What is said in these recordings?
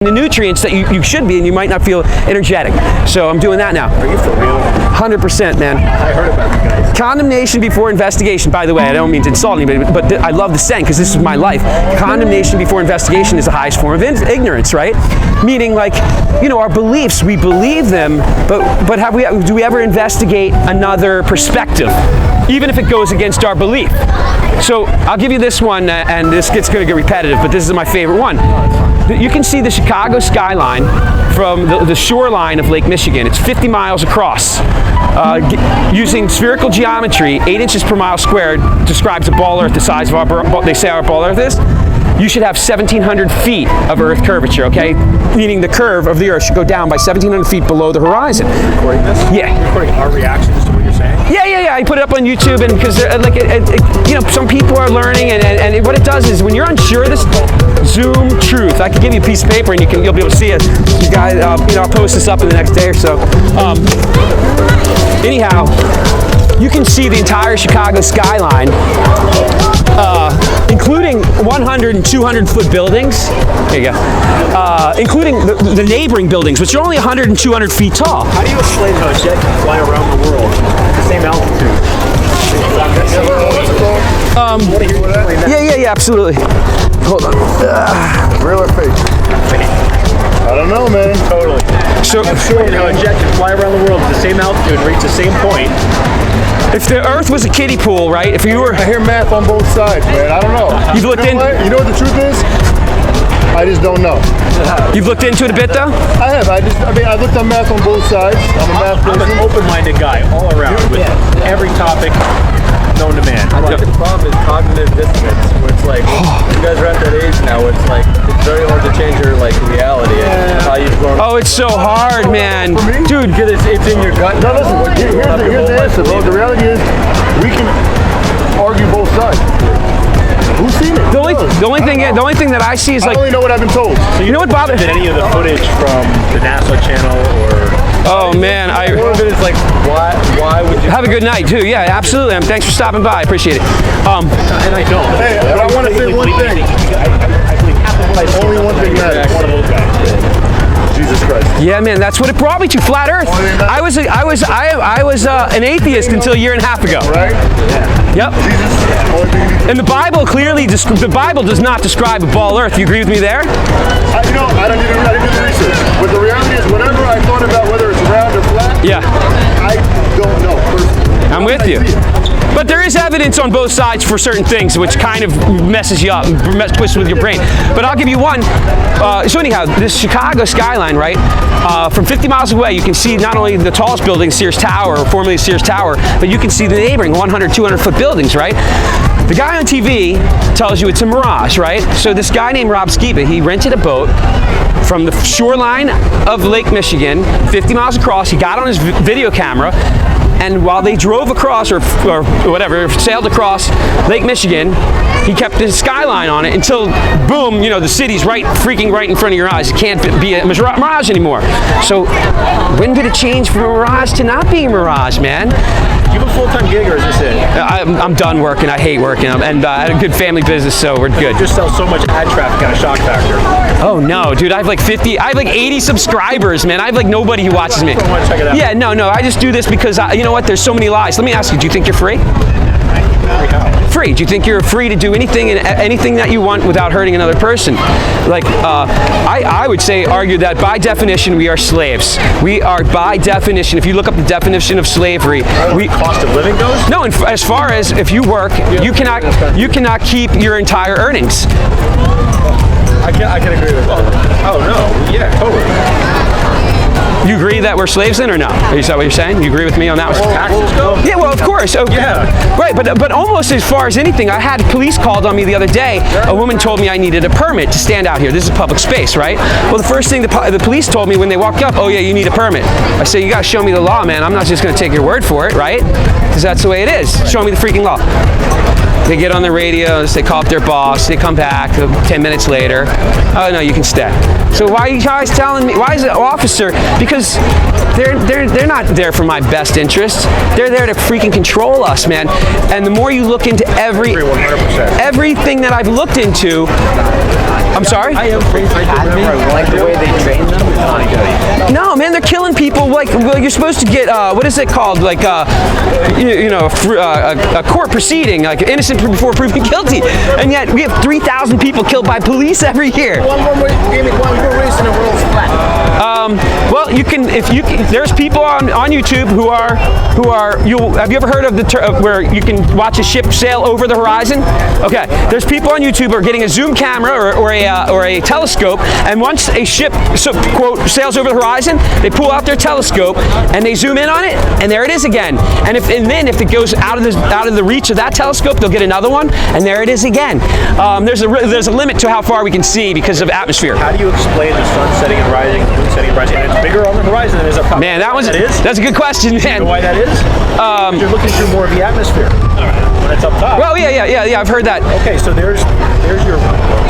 the nutrients that you should be, and you might not feel energetic. So I'm doing that now. Are you for real? 100%, man. I heard about you guys. Condemnation before investigation. By the way, I don't mean to insult anybody, but I love the saying because this is my life. Condemnation before investigation is the highest form of ignorance, right? Meaning, like, you know, our beliefs, we believe them, but do we ever investigate another perspective, even if it goes against our belief? So I'll give you this one, and this gets going to get repetitive, but this is my favorite one. You can see the Chicago skyline from the shoreline of Lake Michigan. It's 50 miles across. Using spherical geometry, 8 inches per mile squared describes a ball Earth the size of they say our ball Earth is. You should have 1,700 feet of Earth curvature, okay? Meaning the curve of the Earth should go down by 1,700 feet below the horizon. You're recording this? Yeah. You're recording our reactions to what you're saying? Yeah. I put it up on YouTube, and because like you know, some people are learning, and what it does is when you're unsure of this, Zoom truth. I can give you a piece of paper, and you'll be able to see it. You guys, you know, I'll post this up in the next day or so. Anyhow, you can see the entire Chicago skyline, including 100 and 200 foot buildings. There you go. Including the neighboring buildings, which are only 100 and 200 feet tall. How do you explain how a jet can fly around the world at the same altitude? Yeah, absolutely. Hold on. Real or fake? I don't know, man. Totally. So, Explain how a jet can fly around the world at the same altitude and reach the same point. if the Earth was a kiddie pool, right? If you were, I hear math on both sides, man. I don't know. You've looked You know what the truth is? I just don't know. You've looked into it a bit, though. I have. I looked at math on both sides. I'm a math I'm person. an open-minded guy all around with every topic known to man. I think the problem is cognitive dissonance, where it's like, you guys are at that age now, where it's like, it's very hard to change your like reality and how you've grown. Oh, it's so hard, man, dude. Because it's in your gut. No, listen. Here's the answer, bro. The reality is, we can argue both sides. Who's seen it? The only thing that I see is I like, only know what I've been told. you know what bothers? Did any of the footage from the NASA channel or? Oh man, More of it is like, why would you? have a good night too. Yeah, absolutely. Thanks for stopping by. I appreciate it. And I don't. Hey, but I want to say one thing. I believe half of what I say. Only one thing matters. One of those guys. Jesus Christ. Yeah, man, that's what it brought me to, flat Earth. I was an atheist until a year and a half ago. Right? Yep. Jesus. Only thing you need to. And the Bible clearly, the Bible does not describe a ball Earth. You agree with me there? I didn't do the research. But the reality is, whenever I thought about whether it's round or flat, Yeah, I don't know personally. I'm with you. But there is evidence on both sides for certain things, which kind of messes you up, twists with your brain. But I'll give you one. So anyhow, this Chicago skyline, right? From 50 miles away, you can see not only the tallest building, Sears Tower, or formerly Sears Tower, but you can see the neighboring 100, 200 foot buildings, right? The guy on TV tells you it's a mirage, right? So this guy named Rob Skiba, he rented a boat from the shoreline of Lake Michigan, 50 miles across. He got on his video camera, and while they drove across, or whatever, sailed across Lake Michigan, he kept the skyline on it until, boom, you know, the city's freaking right in front of your eyes. It can't be a mirage anymore. So when did it change from a mirage to not being a mirage, man? Do you have a full-time gig or is this it? I'm done working. I hate working, and I had a good family business, so we're good. Just sell so much ad traffic on a shock factor. Oh no, dude! I have like 80 subscribers, man. I have like nobody who watches me. I want to check it out. Yeah, no. I just do this because you know what? There's so many lies. Let me ask you: do you think you're free? Free? Do you think you're free to do anything that you want without hurting another person? Like, I would argue that by definition we are slaves. We are by definition. If you look up the definition of slavery, Cost of living goes? no. As far as if you work, you cannot keep your entire earnings. I can agree with that. Oh no, yeah, totally. You agree that we're slaves then, or no? Is that what you're saying? You agree with me on that? Taxes go? Yeah, well, of course. Okay. Yeah. Right, but almost as far as anything, I had police called on me the other day. A woman told me I needed a permit to stand out here. This is a public space, right? Well, the first thing the police told me when they walked up, oh yeah, you need a permit. I said, you gotta show me the law, man. I'm not just gonna take your word for it, right? Because that's the way it is. Show me the freaking law. They get on the radios, they call up their boss, they come back 10 minutes later. Oh no, you can stay. So why are you guys telling me? Why is the officer? Because they're not there for my best interest. They're there to freaking control us, man. And the more you look into everything that I've looked into, I'm sorry? Like the way they train them is not good. No, man, they're killing people. Like, well, you're supposed to get what is it called? Like, a court proceeding, like innocent before proven guilty. And yet we have 3,000 people killed by police every year. Give me one good reason the world's flat. Well, there's people on YouTube who are. Have you ever heard of where you can watch a ship sail over the horizon? Okay, there's people on YouTube who are getting a zoom camera or a telescope, and once a ship, quote, sails over the horizon, they pull out their telescope and they zoom in on it, and there it is again. And then if it goes out of the reach of that telescope, they'll get another one, and there it is again. There's a limit to how far we can see because of atmosphere. How do you explain the sun setting and rising, the moon setting and rising? And it's bigger on the horizon than it is up top. Man, that's a good question, man. You know why that is? You're looking through more of the atmosphere. When it's up top. Well, yeah, I've heard that. Okay, so there's your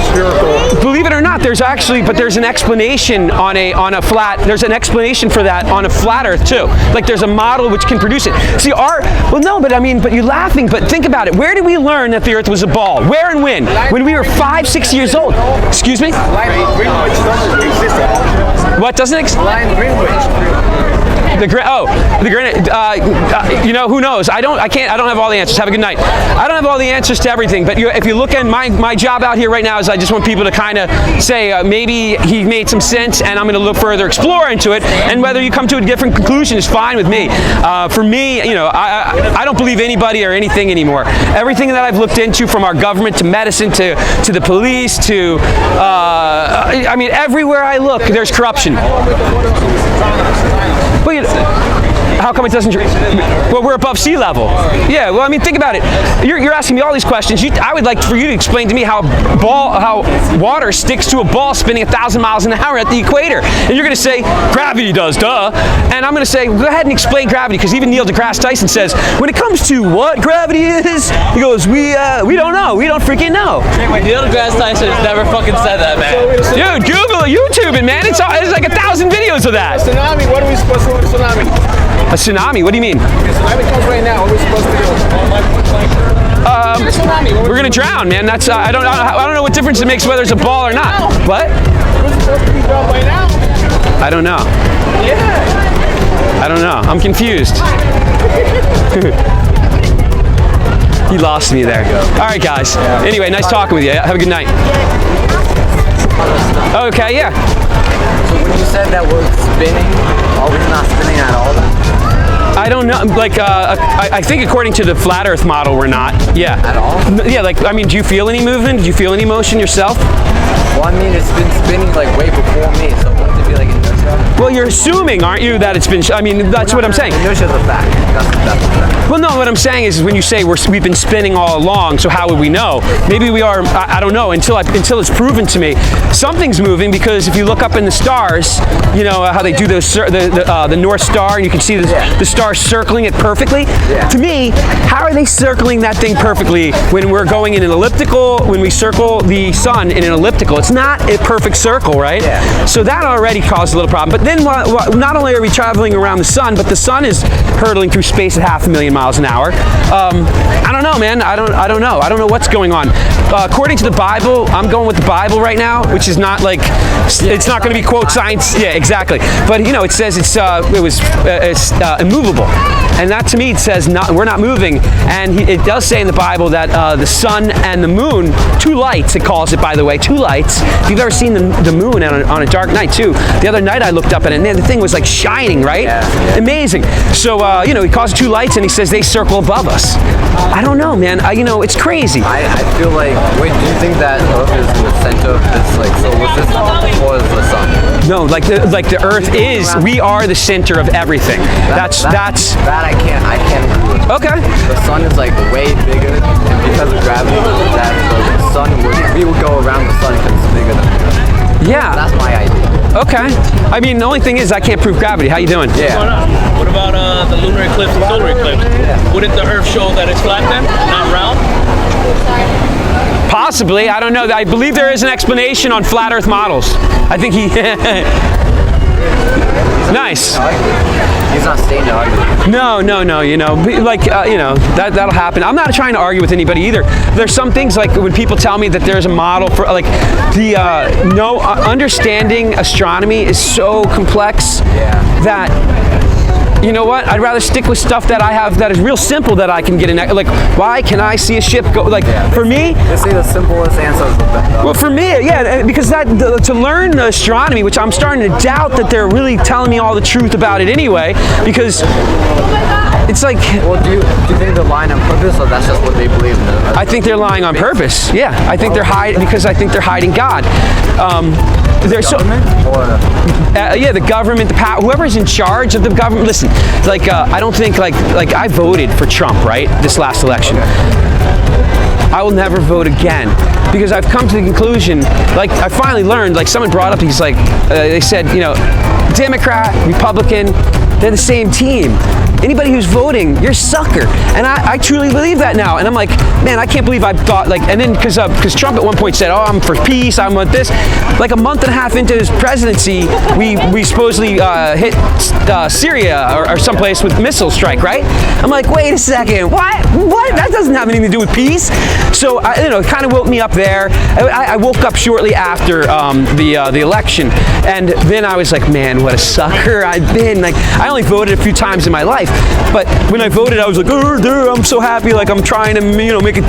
spherical. Believe it or not, there's an explanation on a flat. There's an explanation for that on a flat Earth too. Like there's a model which can produce it. See, but you're laughing. But think about it. Where did we learn that the Earth was a ball? Where and when? When we were 5, 6 years old. Excuse me? What doesn't exist? The granite. Who knows? I don't have all the answers. Have a good night. I don't have all the answers to everything. But if you look at my job out here right now is I just want people to kind of say maybe he made some sense, and I'm going to look further, explore into it, and whether you come to a different conclusion is fine with me. For me, I don't believe anybody or anything anymore. Everything that I've looked into, from our government to medicine to the police to everywhere I look, there's corruption. Well, how come it doesn't? Well, we're above sea level. Yeah. Well, think about it. You're asking me all these questions. I would like for you to explain to me how water sticks to a ball spinning 1,000 miles an hour at the equator. And you're going to say gravity does, duh. And I'm going to say go ahead and explain gravity, because even Neil deGrasse Tyson says when it comes to what gravity is, he goes, we don't know. We don't freaking know. Neil deGrasse Tyson has never fucking said that, man. Dude, Google it, YouTube it, man. It's like 1,000 videos of that. Tsunami, what are we supposed to do with tsunami? A tsunami? What do you mean? Tsunami comes right now. What are we supposed to do? We're gonna drown, man. That's I don't know what difference it makes whether it's a ball or not. What? We're supposed to be drowned by now. I don't know. Yeah. I don't know. I'm confused. He lost me there. All right, guys. Anyway, nice talking with you. Have a good night. Okay, yeah. So when you said that we're spinning, are we not spinning at all then? I don't know. Like, I think according to the flat Earth model, we're not. Yeah. At all? Yeah. Like, do you feel any movement? Do you feel any motion yourself? Well, it's been spinning like way before me, so wouldn't it be like inertia? Well, you're assuming, aren't you, that it's been? That's what I'm saying. Inertia's a fact. That's a fact. Well, no. What I'm saying is when you say we've been spinning all along, so how would we know? Maybe we are. I don't know until it's proven to me something's moving, because if you look up in the stars, how they do the North Star, and you can see the stars circling it perfectly. Yeah. To me, how are they circling that thing perfectly when we're going in an elliptical? When we circle the sun in an elliptical, it's not a perfect circle, right? Yeah. So that already caused a little problem. But then, not only are we traveling around the sun, but the sun is hurtling through space at 500,000 miles an hour. I don't know, man. I don't know. I don't know what's going on. According to the Bible, I'm going with the Bible right now, which is not like it's not going to be quote science. Yeah, exactly. But it says it's immovable, and that to me it says we're not moving. And it does say in the Bible that the sun and the moon, two lights. It calls it, by the way, two lights. If you've ever seen the moon on a dark night too, the other night I looked up at it, and the thing was like shining, right? Yeah. Amazing. So he calls it two lights, and he says they circle above us. I don't know, man. It's crazy. I feel like, wait, do you think that Earth is in the center of this solar system, or is the sun? No, like the Earth is. We are the center of everything. That's. That I can't agree with. Okay. The sun is like way bigger, and because of gravity, we would go around the sun because it's bigger than the Earth. Yeah. That's my idea. Okay. The only thing is I can't prove gravity. How you doing? Yeah. What about the lunar eclipse and solar eclipse? Wouldn't the Earth show that it's flat then, not round? Possibly, I don't know. I believe there is an explanation on flat Earth models. I think he. Nice. He's not staying to argue. No. You know, like you know, that'll happen. I'm not trying to argue with anybody either. There's some things like when people tell me that there's a model for like the understanding astronomy is so complex that. You know what? I'd rather stick with stuff that I have that is real simple that I can get in. Like, why can I see a ship go? Like, for me, They say the simplest answer is the best. well, for me, yeah, because to learn astronomy, which I'm starting to doubt that they're really telling me all the truth about it anyway, because it's like. Well, do you think they're lying on purpose, or that's just what they believe in? I think they're lying on purpose. Yeah, I think they're hiding because I think they're hiding God. They're so. Yeah, the government, the power, whoever's in charge of the government. Listen, like I don't think like I voted for Trump, right? This last election. I will never vote again because I've come to the conclusion. Like I finally learned. Like someone brought up, he's like, they said, you know, Democrat, Republican, they're the same team. Anybody who's voting, you're a sucker. And I truly believe that now. And I'm like, man, I can't believe I thought like, and then because Trump at one point said, oh, I'm for peace, I'm with this. Like a month and a half into his presidency, we supposedly hit Syria or someplace with missile strike, right? I'm like, wait a second, what? That doesn't have anything to do with peace. So, you know, it kind of woke me up there. I woke up shortly after the election. And then I was like, man, what a sucker I've been. Like, I only voted a few times in my life. But when I voted, I was like, oh, I'm so happy. Like, I'm trying to, you know, make it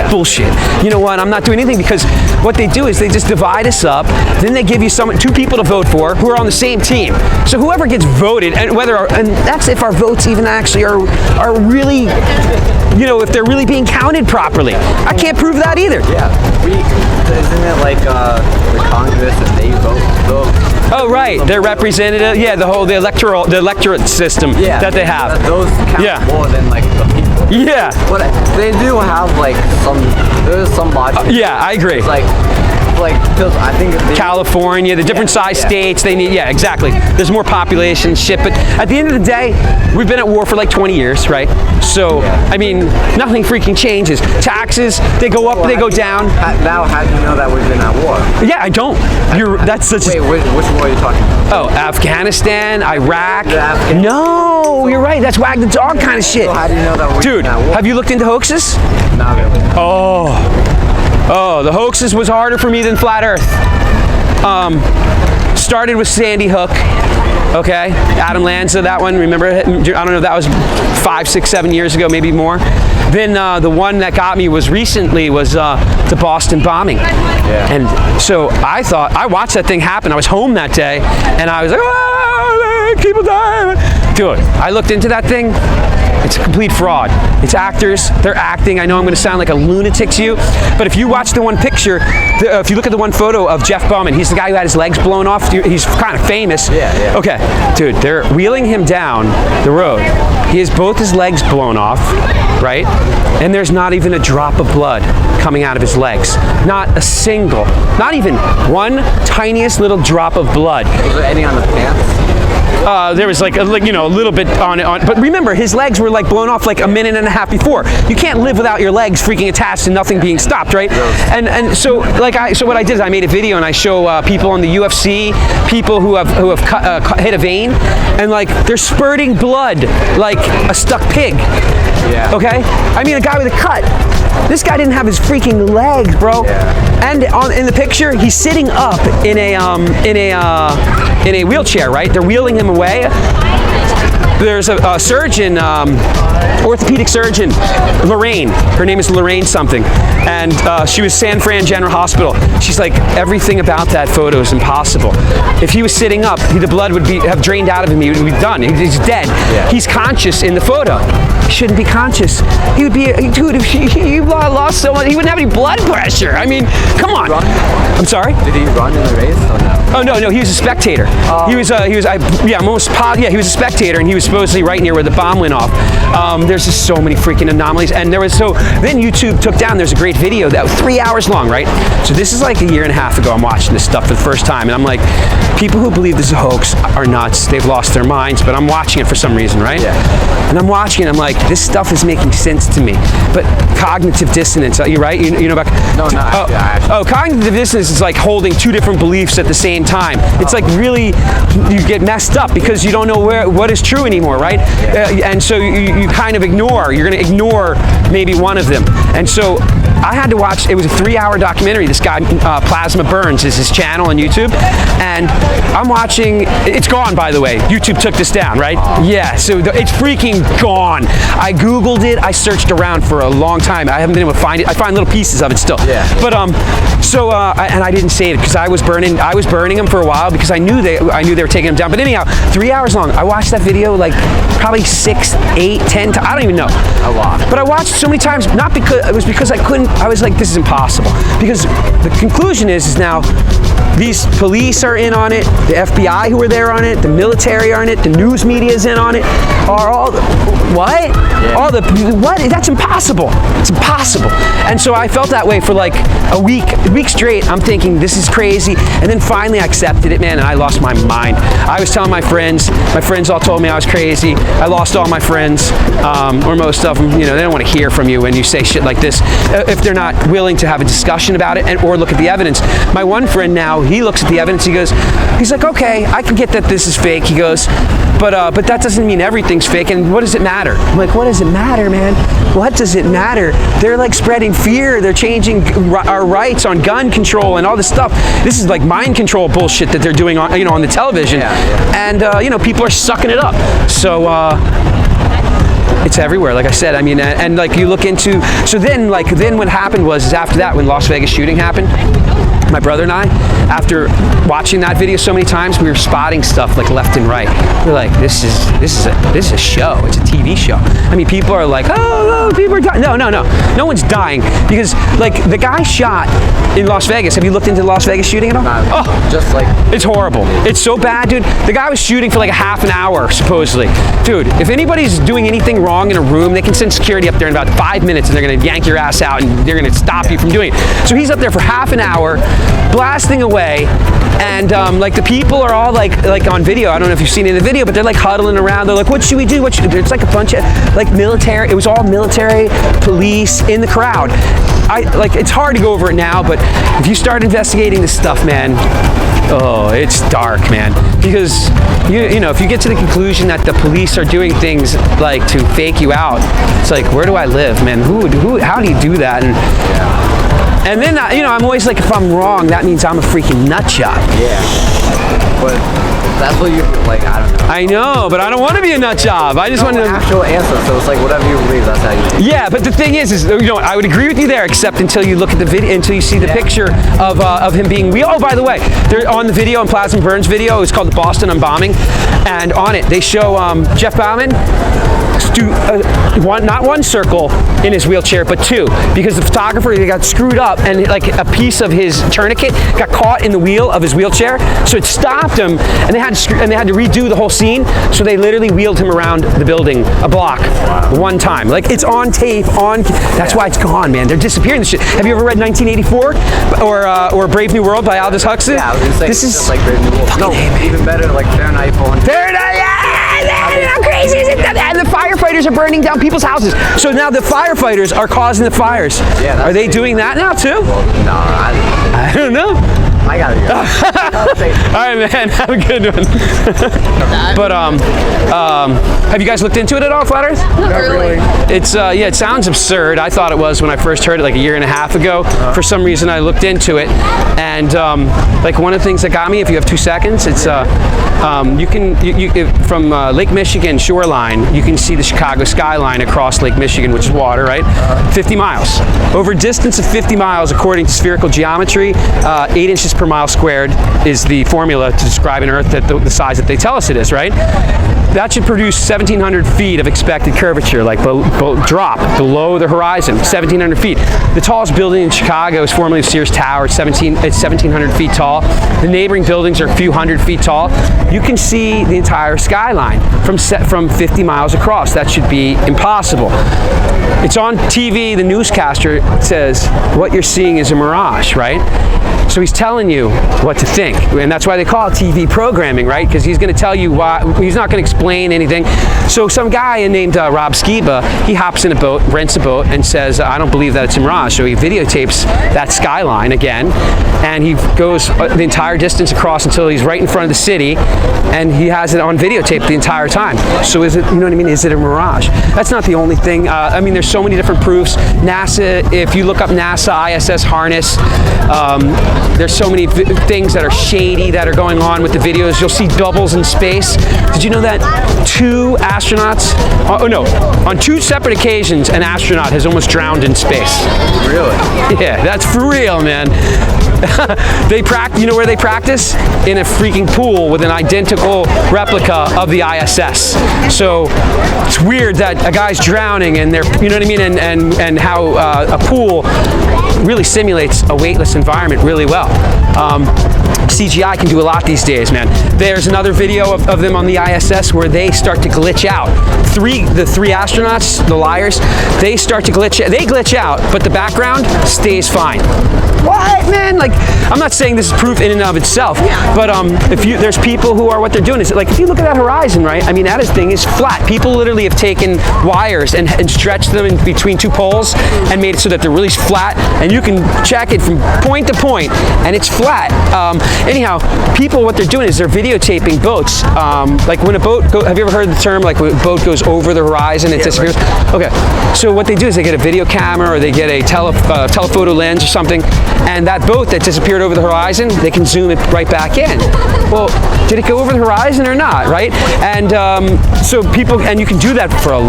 bullshit. You know what? I'm not doing anything because what they do is they just divide us up. Then they give you two people to vote for who are on the same team. So whoever gets voted, and that's if our votes even actually are really, you know, if they're really being counted properly. I can't prove that either. Yeah, isn't it like the Congress and they vote? Oh right, they're representative. Yeah, the electorate system that they have. Those count more than like the people. Yeah. But they do have like there's some logic. Yeah, I agree. It's like because I think California, the different size states, they need, exactly. There's more population, shit, but at the end of the day, we've been at war for like 20 years, right? So, I mean, nothing freaking changes. Taxes, they go up, they go down. Now, how do you know that we've been at war? Yeah, I don't. That's such. Wait, which war are you talking about? Oh, Afghanistan, Iraq. No, you're right. That's wag the dog kind of shit. So how do you know that we've been at war? Dude, have you looked into hoaxes? Not really. Oh, the hoaxes was harder for me than flat Earth. Started with Sandy Hook, okay? Adam Lanza, that one, remember? I don't know if that was 5, 6, 7 years ago, maybe more. Then the one that got me was the Boston bombing. Yeah. And so I watched that thing happen. I was home that day, and I was like, oh, people dying. Dude, I looked into that thing. It's a complete fraud. It's actors. They're acting. I know I'm going to sound like a lunatic to you, but if you watch the one picture, if you look at the one photo of Jeff Bowman, he's the guy who had his legs blown off. He's kind of famous. Yeah. Okay, dude, they're wheeling him down the road. He has both his legs blown off, right? And there's not even a drop of blood coming out of his legs. Not a single, not even one tiniest little drop of blood. Was there any on the pants? There was like a little bit on it. But remember, his legs were like blown off like a minute and a half before. You can't live without your legs freaking attached and nothing being stopped, right? And so what I did is I made a video and I show people on the UFC, people who have hit a vein, and like they're spurting blood like a stuck pig. Yeah. Okay. I mean, a guy with a cut. This guy didn't have his freaking legs, bro. Yeah. And in the picture, he's sitting up in a wheelchair, right? They're wheeling him away. There's a surgeon, orthopedic surgeon, Lorraine. Her name is Lorraine something, and she was San Fran General Hospital. She's like, everything about that photo is impossible. If he was sitting up, the blood would have drained out of him. He would be done. He's dead. Yeah. He's conscious in the photo. He shouldn't be conscious. He would be, dude. If he lost so much, he wouldn't have any blood pressure. I mean, come on. I'm sorry. Did he run in the race or no? Oh no, he was a spectator. He was he was a spectator, and he was supposedly right near where the bomb went off. There's just so many freaking anomalies, and then YouTube took down. There's a great video that was 3 hours long, right? So this is like a year and a half ago. I'm watching this stuff for the first time, and I'm like, people who believe this is a hoax are nuts. They've lost their minds. But I'm watching it for some reason, right? Yeah. And I'm watching it. I'm like, this stuff is making sense to me. But cognitive dissonance, you're right. You know about? No, not Cognitive dissonance is like holding two different beliefs at the same time. It's like really, you get messed up because you don't know what is true anymore, right? And so you kind of ignore. You're going to ignore maybe one of them. And so I had to watch. It was a 3-hour documentary. This guy, Plasma Burns, is his channel on YouTube, and I'm watching. It's gone, by the way. YouTube took this down, right? Yeah. So it's freaking gone. I Googled it. I searched around for a long time. I haven't been able to find it. I find little pieces of it still. Yeah. But and I didn't save it because I was burning them for a while because I knew they were taking them down. But anyhow, 3 hours long. I watched that video like probably 6, 8, 10 times. I don't even know. A lot. But I watched it so many times, not because it was because I couldn't. I was like, this is impossible. Because the conclusion is now these police are in on it, the FBI who are there on it, the military are in it, the news media is in on it, are all what? Yeah. All the what? That's impossible. It's impossible. And so I felt that way for like a week straight. I'm thinking this is crazy, and then finally I accepted it, man, and I lost my mind. I was telling my friends all told me I was crazy. I lost all my friends, or most of them. You know, they don't want to hear from you when you say shit like this if they're not willing to have a discussion about it or look at the evidence. My one friend now, he looks at the evidence. He's like, okay, I can get that this is fake. He goes, but that doesn't mean everything's fake. And what does it matter? I'm like, what does it matter, man? What does it matter? They're like spreading fear. They're changing our rights on gun control and all this stuff. This is like mind control bullshit that they're doing on on the television. And people are sucking it up. So it's everywhere, like I said. I mean, and like you look into. So then what happened was after that, when Las Vegas shooting happened, my brother and I, after watching that video so many times, we were spotting stuff like left and right. We're like, this is a show. It's a TV show. I mean, people are like, oh, people are dying. No one's dying because like the guy shot in Las Vegas. Have you looked into the Las Vegas shooting at all? Oh, just like it's horrible. It's so bad, dude. The guy was shooting for like a half an hour supposedly. Dude, if anybody's doing anything wrong in a room, they can send security up there in about 5 minutes, and they're gonna yank your ass out, and they're gonna stop you from doing it. So he's up there for half an hour, blasting away, and like the people are all like on video. I don't know if you've seen it in the video, but they're like huddling around. They're like, what should we do? It's like a bunch of like military. It was all military, police in the crowd. It's hard to go over it now, but if you start investigating this stuff, man, oh, it's dark, man. Because if you get to the conclusion that the police are doing things like to fake you out, it's like, where do I live, man? How do you do that? And then, I'm always like, if I'm wrong, that means I'm a freaking nut job. Yeah. But that's what you like. I don't know. I know, but I don't want to be a nut job. I just want to actual answer. So it's like whatever you believe, that's how you think. Yeah, but the thing is, I would agree with you there, except until you look at the video, until you see the picture of him being wheeled. Oh, by the way, they're on the video, on Plasma Burns' video. It's called the Boston Unbombing, and on it they show Jeff Bauman do not one circle in his wheelchair, but two, because the photographer got screwed up and like a piece of his tourniquet got caught in the wheel of his wheelchair, so it stopped him, and they had to redo the whole scene. So they literally wheeled him around the building a block one time. Like it's on tape. That's why it's gone, man. They're disappearing. This shit. Have you ever read 1984 or Brave New World by Aldous Huxley? Yeah, I was gonna say this is just like Brave New World. No, even better, like Fahrenheit 400. Fahrenheit, yeah! How crazy is it? And the firefighters are burning down people's houses. So now the firefighters are causing the fires. Yeah, are they doing that now too? Well, no, I don't know. I gotta go. All right, man. Have a good one. But have you guys looked into it at all, Flat Earth? Not really. It's it sounds absurd. I thought it was when I first heard it like a year and a half ago. For some reason, I looked into it, and like one of the things that got me, if you have 2 seconds, it's From Lake Michigan shoreline, you can see the Chicago skyline across Lake Michigan, which is water, right? 50 miles. Over a distance of 50 miles, according to spherical geometry, 8 inches per mile squared is the formula to describe an Earth at the size that they tell us it is, right? That should produce 1,700 feet of expected curvature, like drop below the horizon, 1,700 feet. The tallest building in Chicago is formerly Sears Tower. It's 1,700 feet tall. The neighboring buildings are a few hundred feet tall. You can see the entire skyline from 50 miles across. That should be impossible. It's on TV. The newscaster says what you're seeing is a mirage, right? So he's telling you what to think, and that's why they call it TV programming, right? Because he's going to tell you why. He's not going to explain anything. So some guy named Rob Skiba, he hops in a boat, rents a boat, and says, I don't believe that it's a mirage. So he videotapes that skyline again, and he goes the entire distance across until he's right in front of the city, and he has it on videotape the entire time. So is it, you know what I mean? Is it a mirage? That's not the only thing. I mean, there's so many different proofs. NASA, if you look up NASA ISS harness, there's so many things that are shady that are going on with the videos. You'll see bubbles in space. Did you know that 2 astronauts, on 2 separate occasions, an astronaut has almost drowned in space? Really? Yeah, that's for real, man. They practice. You know where they practice? In a freaking pool with an identical replica of the ISS. So it's weird that a guy's drowning and they're, you know what I mean, and how a pool really simulates a weightless environment really well. CGI can do a lot these days, man. There's another video of them on the ISS where they start to glitch out. The three astronauts, the liars, they start to glitch. They glitch out, but the background stays fine. What, man? Like, I'm not saying this is proof in and of itself, but there's people who are, what they're doing is, like, if you look at that horizon, right? I mean, that thing is flat. People literally have taken wires and stretched them in between 2 poles and made it so that they're really flat, and you can check it from point to point, and it's flat. Anyhow, people, what they're doing is they're videotaping boats. Like when a boat have you ever heard the term, like when a boat goes over the horizon, it disappears? Right. Okay, so what they do is they get a video camera or they get a telephoto lens or something, and that boat that disappeared over the horizon, they can zoom it right back in. Well, did it go over the horizon or not, right? And so people, and you can do that for a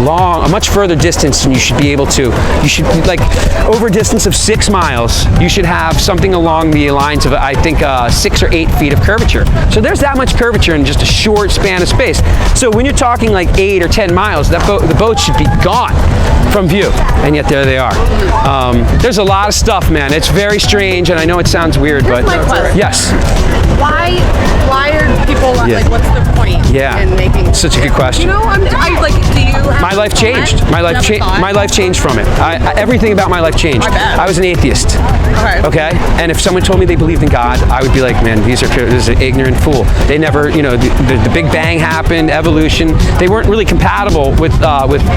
much further distance than you should be able to. You should, like, over a distance of 6 miles, you should have something along the lines of, I think, 6 or 8 feet of curvature. So there's that much curvature in just a short span of space. So when you're talking like 8 or 10 miles, the boat should be gone from view, and yet there they are. There's a lot of stuff, man. It's very strange, and I know it sounds weird, but yes. Why are people like? What's the point? In making such a good question. You know, do you? My life changed. My life changed from it. Everything about my life changed. I was an atheist. Okay. And if someone told me they believed in God, I would be like, man, this is an ignorant fool. They never, you know, the Big Bang happened, evolution. They weren't really compatible with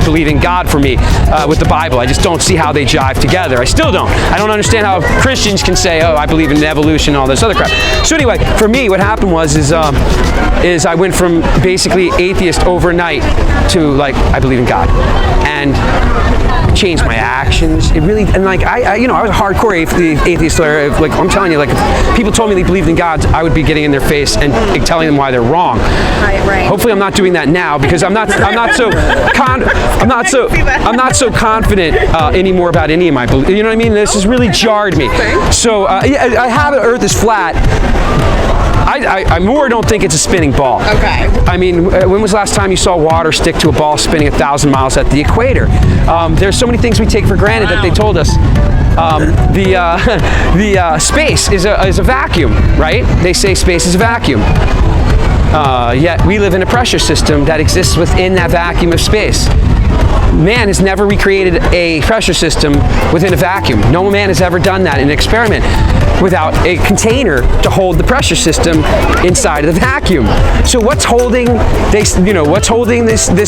believing God for me, with the Bible. I just don't see how they jive together. I still don't. I don't understand how Christians can say, oh, I believe in evolution and all this other crap. So anyway, for me, what happened was I went from basically atheist overnight to, like, I believe in God, and changed my actions. It really, and like I was a hardcore atheist. Like, I'm telling you, like, if people told me they believed in God, I would be getting in their face and telling them why they're wrong. Right. Hopefully, I'm not doing that now because I'm not so confident anymore about any of my beliefs. You know what I mean? This has really jarred me. So I have it. Earth is flat. I more don't think it's a spinning ball. Okay. I mean, when was the last time you saw water stick to a ball spinning 1,000 miles at the equator? There's so many things we take for granted that they told us. Space is a vacuum, right? They say space is a vacuum. Yet we live in a pressure system that exists within that vacuum of space. Man has never recreated a pressure system within a vacuum. No man has ever done that in an experiment without a container to hold the pressure system inside of the vacuum. So what's holding this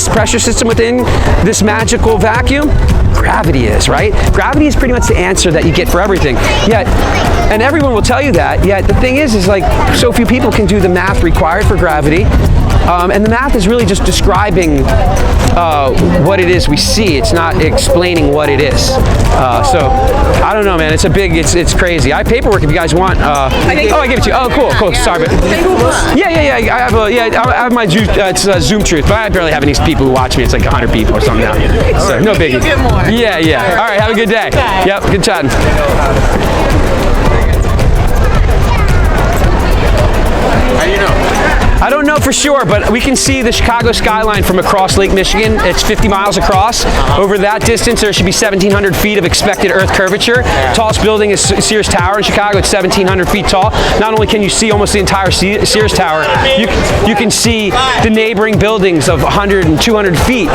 pressure system within this magical vacuum? Gravity is, right? Gravity is pretty much the answer that you get for everything. Yet, and everyone will tell you that, yet the thing is like so few people can do the math required for gravity. And the math is really just describing what it is we see. It's not explaining what it is. So I don't know, man. It's a big. It's crazy. I have paperwork if you guys want. I give it to you. Oh, cool. Sorry, but yeah. I have my it's Zoom Truth, but I barely have any people who watch me. It's like 100 people or something now. So no biggie. You'll get more. Yeah. All right. Have a good day. Yep. Good chatting. How do you know? I don't know for sure, but we can see the Chicago skyline from across Lake Michigan. It's 50 miles across. Over that distance, there should be 1,700 feet of expected Earth curvature. Tallest building is Sears Tower in Chicago. It's 1,700 feet tall. Not only can you see almost the entire Sears Tower, you can see the neighboring buildings of 100 and 200 feet.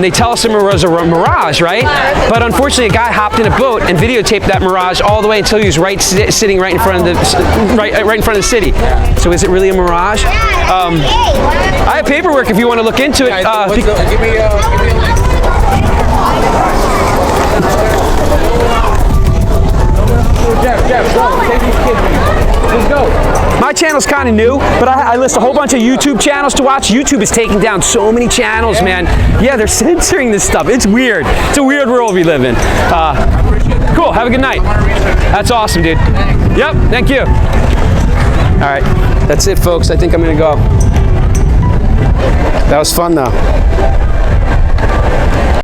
They tell us it was a mirage, right? But unfortunately, a guy hopped in a boat and videotaped that mirage all the way until he was sitting right in front of the right in front of the city. So is it really a mirage? I have paperwork if you want to look into it. Give me a link. Jeff, go. Take these kids with you. Let's go. My channel's kind of new, but I list a whole bunch of YouTube channels to watch. YouTube is taking down so many channels, man. Yeah, they're censoring this stuff. It's weird. It's a weird world we live in. Cool. Have a good night. That's awesome, dude. Yep. Thank you. All right. That's it, folks. I think I'm going to go. That was fun, though.